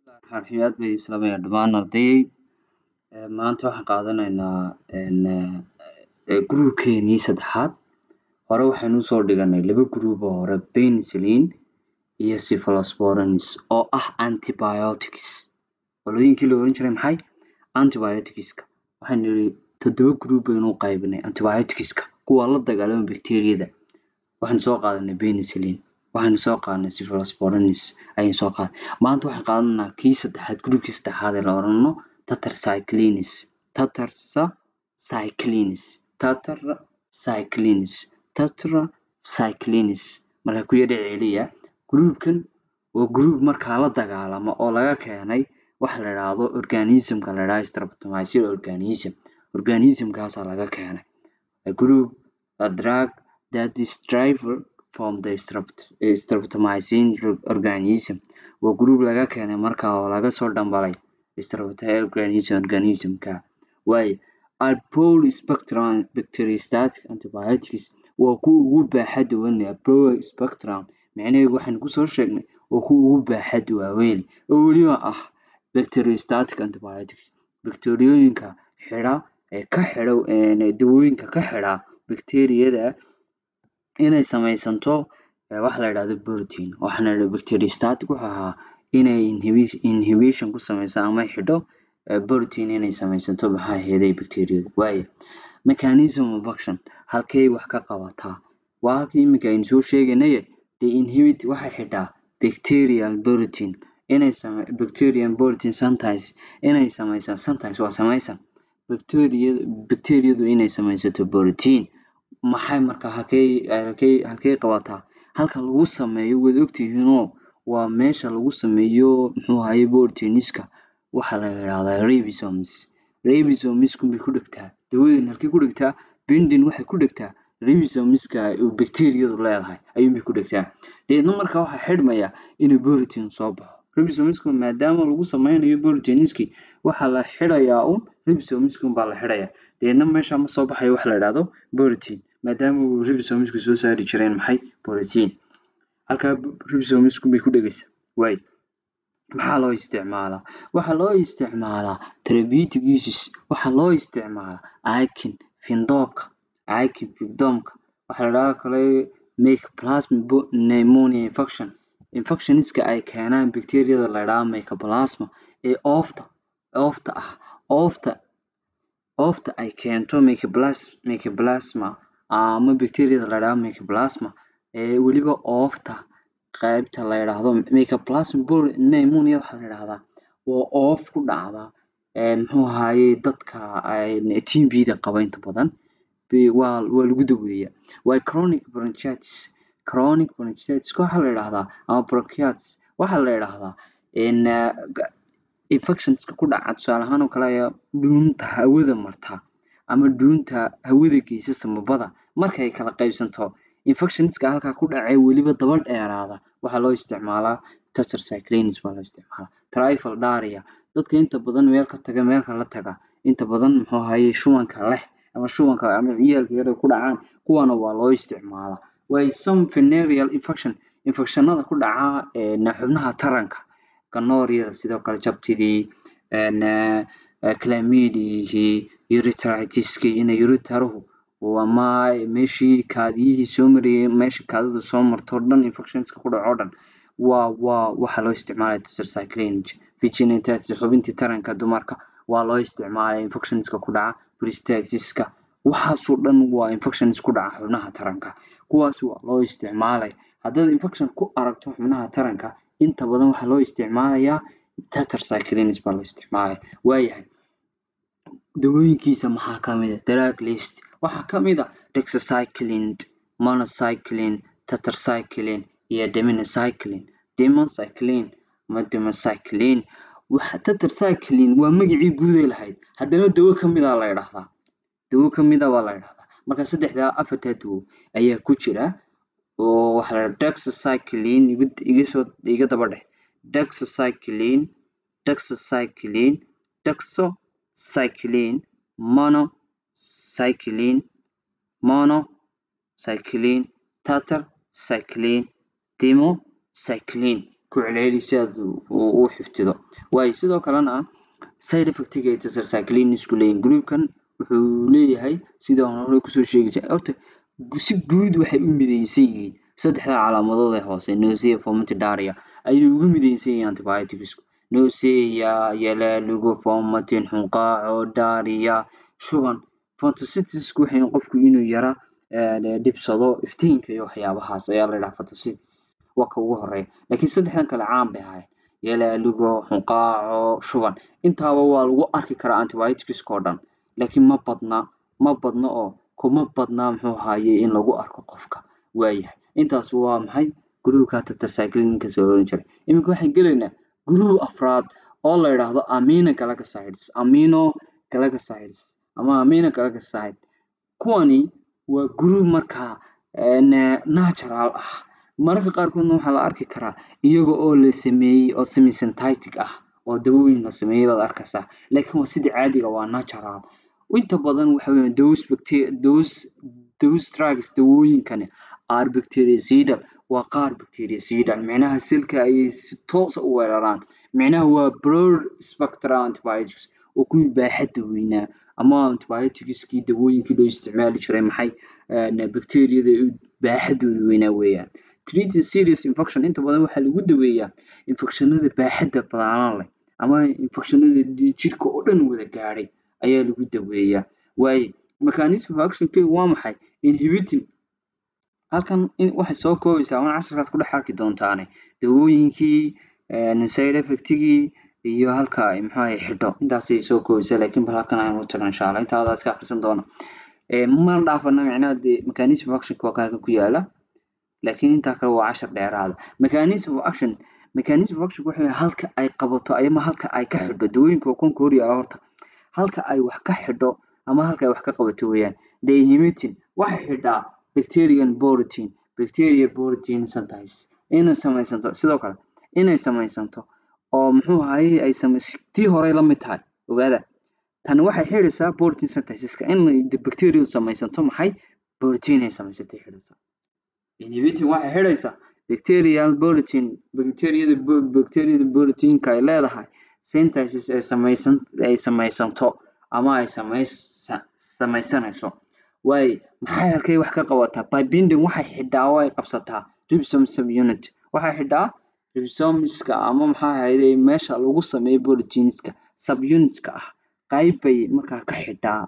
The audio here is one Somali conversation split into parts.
Xarfiyaad bay islamaya dhammaan ardayey maanta waxaan qaadanaynaa groupkeenii saddexaad hore waxaynu usoo dhiganay laba group oo hore penicillin iyo cephalosporins oo ah antibiotics qolooyinkii la oran jiray maxay antibioticska waxaynu nidhi 7 group baynu u qaybinay antibioticska kuwa la dagaalama bacteriyada waxaynu soo qaadanay penicillin waxaynu soo qaadanay cephalosporins ayaynu soo qaadanay maanta waxaan qaadanaa kii saddexaad groupkii saddexaad ee la orano tetracyclines marka ku yadhi celiya groupkan waa group markaa la dagaalama oo laga keenay waxa la yiraahdo organismka la yiraahdo streptomycin organismkaasaa laga keenay a group a drug that is derived from the streptomycin organism waa group laga keenay markaa oo laga soo dhambalay streptomycin organismka waayo broad spectrum bacteriostatic antibiotics waa kuwa ugu baaxadda weyn broad spectrum macnaheedu waxaynu kusoo sheegnay waa kuwa ugu baaxadda waaweyn oo weliba ah bacteriostatic antibiotics bakteeriyooyinka xidha ee ka xidha dawooyinka ka xidha bakteeriyada inay samaysanto waxa la yidhaahdo protein waxaana la bacteriostatic wuxuu ahaa inay inhibition ku samayso ama xidho protein inay samaysanto maxaa ahaydey bakteeriyadu waayo mechanism of action halkay wax ka qabataa waa halkii iminka aynu soo sheegaynay the inhibit waxay xidhaa bacterial protein bacterial protein sometimes inay samaysan sometimes waa samaysan bakteeriyadu inay samaysato protein maxay markaa halkay qabataa halka lagu sameeyo wada ogtihiinoo waa meesha lagu sameeyo muxuu ahaye proteinska waxa la yiraahdaa ribosomes bay ku dhigtaa dawadan halkay ku dhigtaa bindin waxay ku dhigtaa ribosomeska oo bakteeriyadu leedahay ayuunbay ku dhigtaa deedna markaa waxaa xidhmaya inuu protein soo baxo ribosomeska maadaama lagu sameynayo proteinski waxaa la xidhayaa ribosomeska baa la xidhayaa deedna meesha ma soo baxayo waxa la yiraahdo protein maadaama uu ribosomeska soo saari jireen maxay protein halkaa ribosomeska bay ku dhigaysaa waayo maxaa loo isticmaalaa waxaa loo isticmaalaa therapeutic uses waxaa loo isticmaalaa akin findoobka waxaa la yidhahdaa kale mycoplasma pneumonia infectionska ay keenaan bakteeriyada la yidhahdo mycoplasma ee oofta ay keento mycoplasma ama bakteeriyada la yidhahdo mycoplasma ee weliba oofta qaybta la yiraahdo mycoplasma pneumonia waxa la yiraahdaa waa oof ku dhacda muxuu ahaye dadka TB-da qaba inta badan waa lagu daweeyaa waa chronic bronchitis waxa la yiraahdaa ama bronchitis waxa la yiraahdaa infectionska ku dhaca tusaale ahaan oo kale ayaa dhuunta hawada marta ama dhuunta hawada geysa samabada markay kala qaybsanto infectionska halkaa ku dhacay weliba daba dheeraada waxaa loo isticmaalaa tetracyclines baa loo isticmaalaa trifle daria dadka inta badan meel ka taga meel kala taga inta badan muxuu ahaye shubanka leh ama shubanka ama ciyaalka yar ku dhacaan kuwana waa loo isticmaalaa way some venereal infectionada ku dhaca xubnaha taranka gonorrhea sidoo kale jabtidii chlamydia urethritis-ki urethruhu ama meeshii kaadiyihii soo mariyay meeshii kaadidu soo marto dhan infectionska ku dhaco dhan waxa loo isticmaalaa tetracycline vaginitis xubintii taranka dumarka waa loo isticmaalaa infectionska ku dhaca prostatiska waxaasoo dhan waa infections ku dhaca xubnaha taranka kuwaas waa loo isticmaalay haddaad infection ku aragto xubnaha taranka inta badan waxaa loo isticmaalayaa tetracyclines baa loo isticmaalaya waayahay dawooyinkiisa maxaa ka mid ah drug list waxaa ka mid ah doxycycline monocycline tetracycline iyo democycline waxa tetracycline waa magacii guud ay lahayd haddana dawo ka mid ah la yiraahdaa marka afartaa dawo ayaa ku jira oo waxa la doxycycline iga daba dheh doxycycline monocycline tetracycline democycline ku celceli si aad u xifdido. Waayo sidoo kalena side effect-ga ay tetracycline isku leeyihiin groupkan wuxuu leeyahay sida aan hore kusoo sheegi jiray horta si guud waxay u midaysan yihiin saddexda calaamadood ee hoose nausea, vomiting, diarrhea ayay ugu midaysan yihiin antibioticsku. Nausea, yalaalugo, vomiting, xunqaaco, diarrhea, shuban. Photosynthesis-ku waxay qofku inuu yara dhibsado iftiinka iyo waxyaabahaas ayaa la yidhaha photosynthesis waa ka ugu horeeya. Laakiin saddexdan kale caan bay ahaayeen yalaalugo, xunqaaco, shuban intaaba waa lagu arki karaa antibioticska oo dhan laakiin ma badna oo kuma badna muxuu ahaaye in lagu arko qofka. Waayahay intaas waa maxay groupka tetracycline-ka soo oran jiray. Iminka waxaan gelaynaa group afraad oo la yidhaahdo aminoglycosides ama aminoglycoside. Kuwani waa group markaa natural ah mararka qaarkoodna waxaa la arki karaa iyaga oo la sameeyey oo semi-synthetic ah oo dawooyin la sameeyey baad arkaysaa laakiin waa sidii caadiga waa natural. Inta badan waxa weeyaan those drugs dawooyinkani are bactericidal waa qaar bactericidal micnaha silka ayay si toos u weeraraan micnaha waa broad spectrum antibiotics oo ku baaxadda weynaa ama antibioticskii dawooyinkii loo isticmaali jiray maxay bacteriyada baaxaddooda weynaa weeyaan. Treating serious infection inta badan waxaa lagu daweeyaa infectionada baaxadda badan leh ama infectionada jirka oo dhan wada gaadhay ayaa lagu daweeyaa. Waayo mechanism of action waa maxay inhibiting halkan waxay soo koobaysaa waan casharkaad ku dhex arki doontaane dawooyinkii side effect-gii iyo halka ay maxay xidho intaasay soo koobaysaa laakiin bal halkan ayaan u tagnaa insha Allah intaada iska akhrisan doona. Ma dhaafana macnaha mechanism of action waa halkan ku yaala laakiin inta kale waa cashar dheeraad. Mechanism of action waxa halka ay qabato ama halka ay ka xidho dawooyinka oo kan kooriya horta halka ay wax ka xidho ama halka ay wax ka qabato weeyaan. They inhibiting waxa xidhaa bacterial protein synthesis inay samaysanto sidoo kale inay samaysanto oo muxuu ahaayay ay tii hore la mid tahay ogaada tan waxay xidhaysaa protein synthesis-ka in bacteria samaysanto maxay protein ay samaysatay xidhaysaa. Inhibiting waxay xidhaysaa bacterial protein-ka ay leedahay synthesis ay samaysanto ama ay samaysanayso. Waayo maxay halkay wax ka qabataa by binding waxay xidhaa oo ay qabsataa ribosome subunit waxay xidhaa ribosomeska ama maxaa ahaayay meesha lagu sameeyo proteinska subunitka ah qayb bay markaa ka xidhaa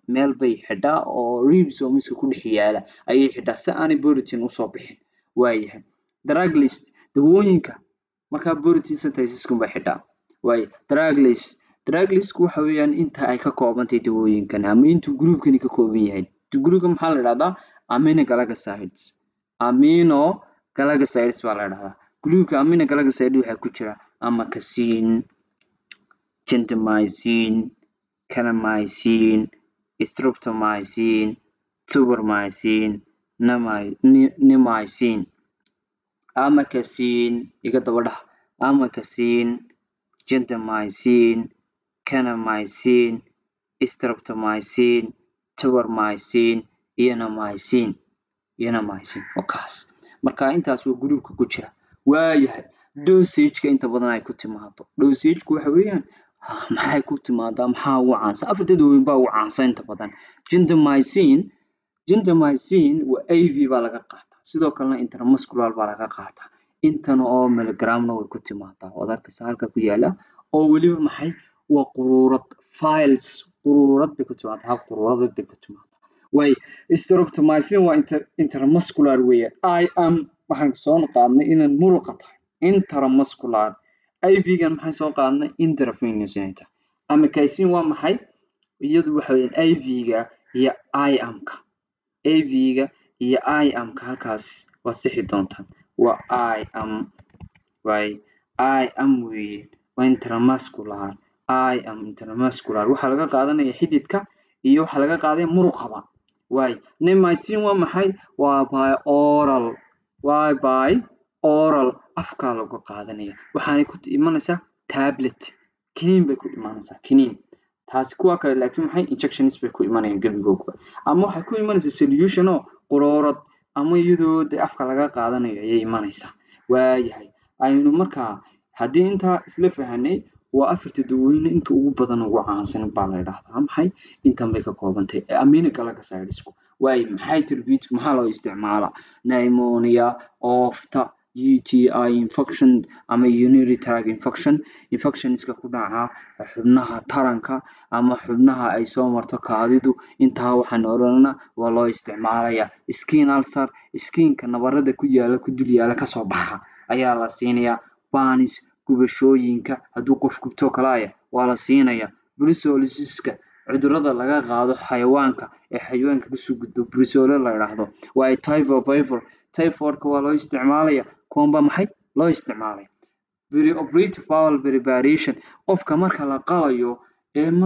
meel bay xidhaa oo ribosomeska ku dhex yaala ayay xidhaa si aanay protein u soo bixin. Waayahay drug list dawooyinka markaa protein synthesis-ku bay xidhaa. Waayo drug list waxa weeyaan inta ay ka koobantahay dawooyinkan ama intuu groupkani ka kooban yahay. Groupka maxaa la yiraahdaa aminoglycosides baa la yiraahdaa. Groupka aminoglycosides waxa ku jira amikacin, gentamicin, kanamycin, streptomycin, tubermycin, neomycin. Amikacin iga daba dhax amikacin, gentamicin, kanamycin, streptomycin, tubermycin iyo neomycin wakaas marka intaas waa groupka ku jira. Waayahay dosage-ka inta badan ay ku timaado dosage-ku waxa weeyaan maxay ku timaadaa maxaa ugu caansan afarta dawooyin baa ugu caansan inta badan. Gentamicin waa IV baa laga qaataa sidoo kalena intramuscular baa laga qaataa intan oo milligramna way ku timaadaa oo arkaysa halka ku yaala oo waliba maxay waa quruurad files quruurad bay ku timaadaa hal quruurad bay ku timaadaa. Way streptomycin waa intramuscular weeyaan waxaan soo qaadnay inaan muruqa tahay intramuscular IV-gan maxay soo qaadnay intravenous inay tahay. Amikacin waa maxay iyadu waxa weeyaan IV-ga iyo IM-ka halkaas waa sixi doontaan waa IM weeye waa intramuscular waxa laga qaadanaya xididka iyo waxa laga qaaday muruqaba. Waayo neomycin waa maxay waa by oral afka lagu qaadanaya waxaanay ku imanaysaa tablet kiniin bay ku imanaysaa kiniin taasi kuwa kale laakiin maxay injections bay ku imanayaan gabigooda ama waxay ku imanaysaa solution oo quruurad ama iyadoo afka laga qaadanayo ayay imanaysaa. Waayahay aynu markaa haddii intaa isla fahanay waa afarta dawooyin inta ugu badan ugu caansan baa la yidhaahdaa maxay intan bay ka koobantahay aminoglycosides waayo maxay therapeutic maxaa loo isticmaalaa pneumonia oofta UTI infection ama urinary tract infectionska ku dhaca xubnaha taranka ama xubnaha ay soo marto kaadidu intaa waxaan oranaa waa loo isticmaalaya skin ulcer skinka nabarada ku dul yaala ka soo baxa ayaa la siinayaa burns gubashooyinka hadduu qof gubto kalaaya waa la siinayaa brucellosis-ka cudurrada laga qaado xayawaanka ee xayawaanka kasoo gudbo brucello la yidhaahdo waa typhoid-ka waa loo isticmaalaya kuwan baa maxay loo isticmaalaya perioperative bowel preparation qofka marka la qalayo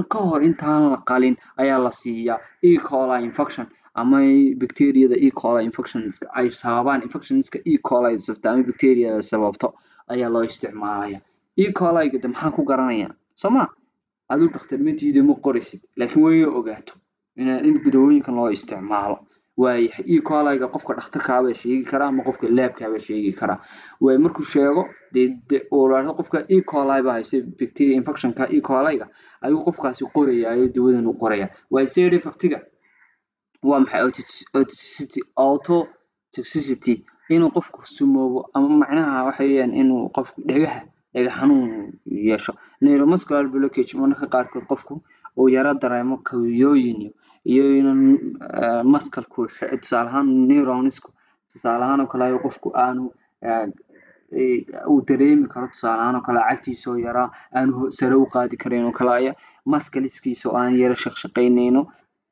ka hor intaan la qalin ayaa la siiyaa E. coli infection ama bacteriada E. coli infectionska ay sababaan infectionska E. coli sababta ama bacteriada sababto ayaa loo isticmaalaya E. coli-ga maxaa ku garanaya sooma aduu dhakhtarmatiida ma qoraysid laakiin way ogaato in dawooyinkan loo isticmaalo waayahay E. coli-ga qofka dhakhtarkaaba sheegi kara ama qofka laabkaaba sheegi kara way markuu sheego oo raado qofka E. coli baa haysta bacteria infectionka E. coli-ga ayuu qofkaasi qorayaa dawadan uu qoraya waa side effect-ga waa maxay ototoxicity inuu qofku sumoobo ama macnaha waxa weeyaan inuu qofku dhagaha xanuun yeesho neuromuscular blockage marka qaarkood qofku uu yara dareemo kawiyooyin iyo inuu muscle-ku tusaale ahaan neuronsku tusaale ahaan oo kale qofku aanu uu dareemi karo tusaale ahaan oo kale cagtiisa oo yaraa aanu sare u qaadi karin oo kale muscle-kiisa oo aan yara shaqaynayno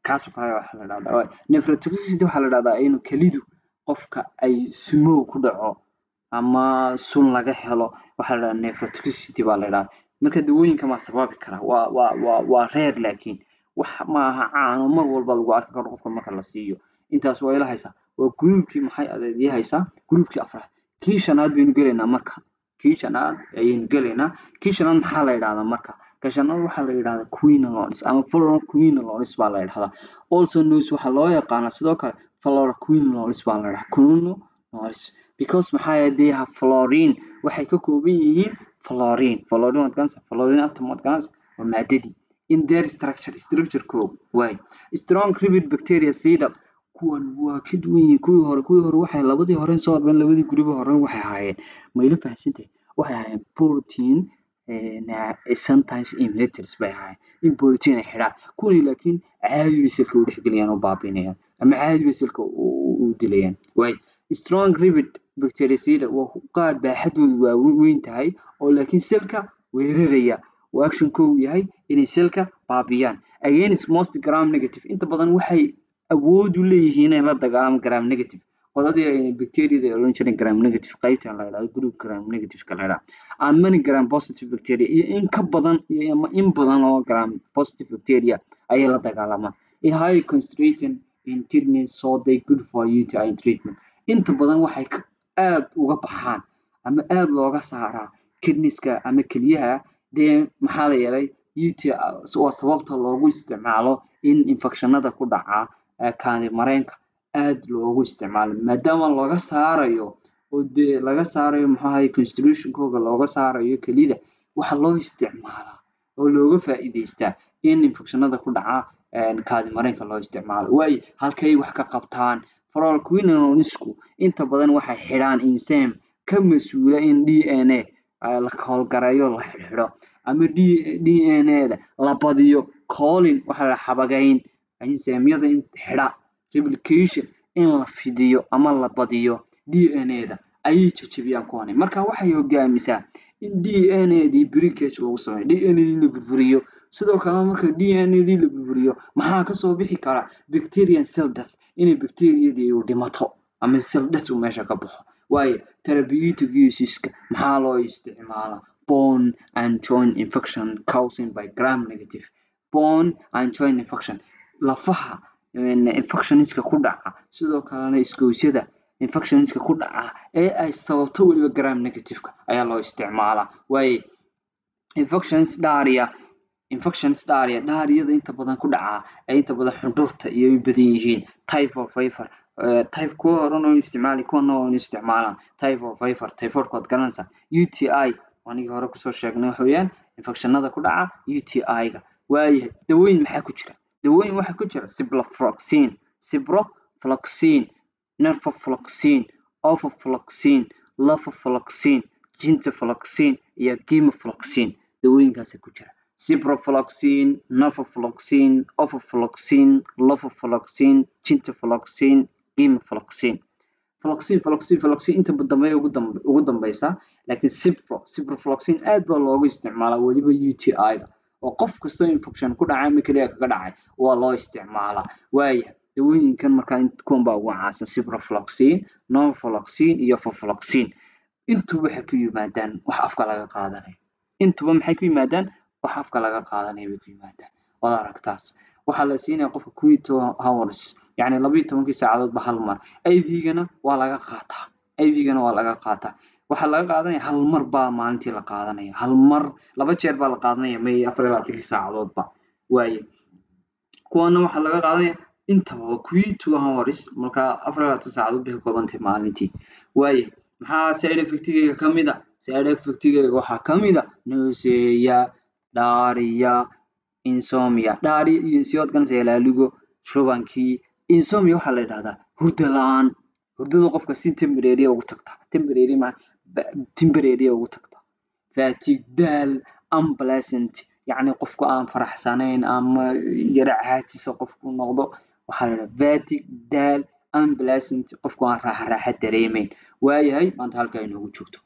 kaas oo kale waxa la dhahdaa nephrotoxicity waxa la dhahdaa inuu kalidu qofka ay sumow ku dhaco ama sun laga helo waxa la dhahdaa nephrotoxicity baa la dhahdaa marka dawooyinka ma sababi kara waa rare laakiin wax ma aha caan mar walba lagu arki karo qofka marka la siiyo intaas waa ila haysa waa groupkii maxay adeegyay haysa groupkii afraad kii shanaad baynu gelaynaa marka kii shanaad ayaynu gelaynaa kii shanaad maxaa la yidhaahdaa marka kashanaad waxaa la yidhaahdaa quinolones ama fluoroquinolones baa la yidhaahdaa also knows waxaa loo yaqaanaa sidoo kale fluoroquinolones baa la yidhaahdaa quinolones because maxaa yeelay they have fluorine waxay ka kooban yihiin fluorine atom waa maadadii in their structure-kooda way strong ribid bacteria sida kuwan waa ka duwan yihiin kuwii hore waxay labadii hore soo ordeen labadii guriba hore waxay ahaayeen mayla fahansantahay waxay ahaayeen protein sometimes inhibitors bay ahaayeen in protein ay xidhaan kuwani laakiin caadi bay selka u dhexgeliyaan oo baabiinayaan ama caadi bay selka u dilayaan way strong ribid bacteria sida waa qaar baaxadoodu waa weyn tahay oo laakiin selka weeraraya oo action-koodu yahay inay selka baabiyaan against most gram negative inta badan waxay awood u leeyihiin inay la dagaalaan gram negative qoladii bacteriada ee oran jiray gram negative qaybtan la yiraahdo group gram negative ka la yiraahdo and many gram positive bacteria iyo in ka badan iyo ama in badan oo gram positive bacteria ayay la dagaalamaan in high concentration in kidney so they good for UTI treatment inta badan waxay aad uga baxaan ama aad looga saaraa kidneyska ama kaliyaha maxaa la yeelay UTI waa sababta loogu isticmaalo in infectionada ku dhaca kaadi mareenka aad loogu isticmaalo maadaama laga saarayo oo laga saarayo maxaa constitution-kooda looga saarayo kelida waxa loo isticmaalaa oo looga faa'iideystaa in infectionada ku dhaca kaadi mareenka loo isticmaalo way halkay wax ka qabtaan fluoroquinolonesku inta badan waxay xidhaan enzyme ka mas'uula in DNA la hawlgarayo la xidho ama DNA-da la badiyo colin waxa la xabagayn enzyme-yada in xidha replication in la fidiyo ama la badiyo DNA-da ayay jajabiyaan kuwani marka waxay hogaamisaa in DNA-dii breakage lagu sameeyo DNA-dii la burburiyo sidoo kale marka DNA-dii la burburiyo maxaa ka soo bixi kara bacterial cell death inay bacteriadii u dhimato ama cell death uu meesha ka baxo waayo therapeutic uses-ka maxaa loo isticmaalaa bone and joint infection caused by gram negative bone and joint infection lafaha infectionska ku dhaca sidoo kalena iskoosyada infectionska ku dhaca ee ay sababto waliba gram negative-ka ayaa loo isticmaalaa waayo diarrhea inta badan ku dhaca ee inta badan xundurta iyo badan yihiin typhoid fever type kuwa horan oo isticmaali kuwana oo isticmaalaan type of fever typhoidkood garanaysaa UTI wanigi hore kusoo sheegnay waxa weeyaan infectionada ku dhaca UTI-ga waayahay dawooyin maxaa ku jira dawooyin waxa ku jira ciprofloxacin norfloxacin ofloxacin levofloxacin gentamicin iyo gemcitabine dawooyinkaas ku jira ciprofloxacin norfloxacin ofloxacin levofloxacin gentamicin gemcitabine floxacin inta ugu dambaysa laakiin ciprofloxacin aad baa loogu isticmaalaa waliba UTI-ga oo qof kasta infection ku dhacay ama kaliya kaga dhacay waa loo isticmaalaa waayahay dawooyinkan markaa kuwan baa ugu caansan ciprofloxacin norfloxacin iyo ofloxacin intuba waxay ku yimaadaan wax afka laga qaadanayo intuba maxay ku yimaadaan wax afka laga qaadanayo bay ku yimaadaan wada aragtaas waxaa la siinayaa qofka 12 hours يعني 12 saacadood ba hal mar IV-gana waa laga qaataa waxa laga qaadanaya hal mar baa maalintii la qaadanaya hal mar laba jeer baa la qaadanaya may 24 saacadood ba waaye kuwana waxa laga qaadanaya inta 12 hours marka 24 saacadood bay ka koobantahay maalintii waaye maxaa side effect-ga kamida side effect-ga waxa kamida nausea diarrhea insomnia diarrhea iyo insiyoodkan seelaaligo shubankii insomnia waxa la yiraahdaa hurdo la'aan hurdada qofka si temporary ugu tagta temporary ugu tagta fatigue daal unpleasant yani qofku aan faraxsanayn ama yara caajis qofku noqdo waxa la yiraahdaa fatigue daal unpleasant qofku aan raaxo dareemeyn waayahay maanta halka inoogu joogto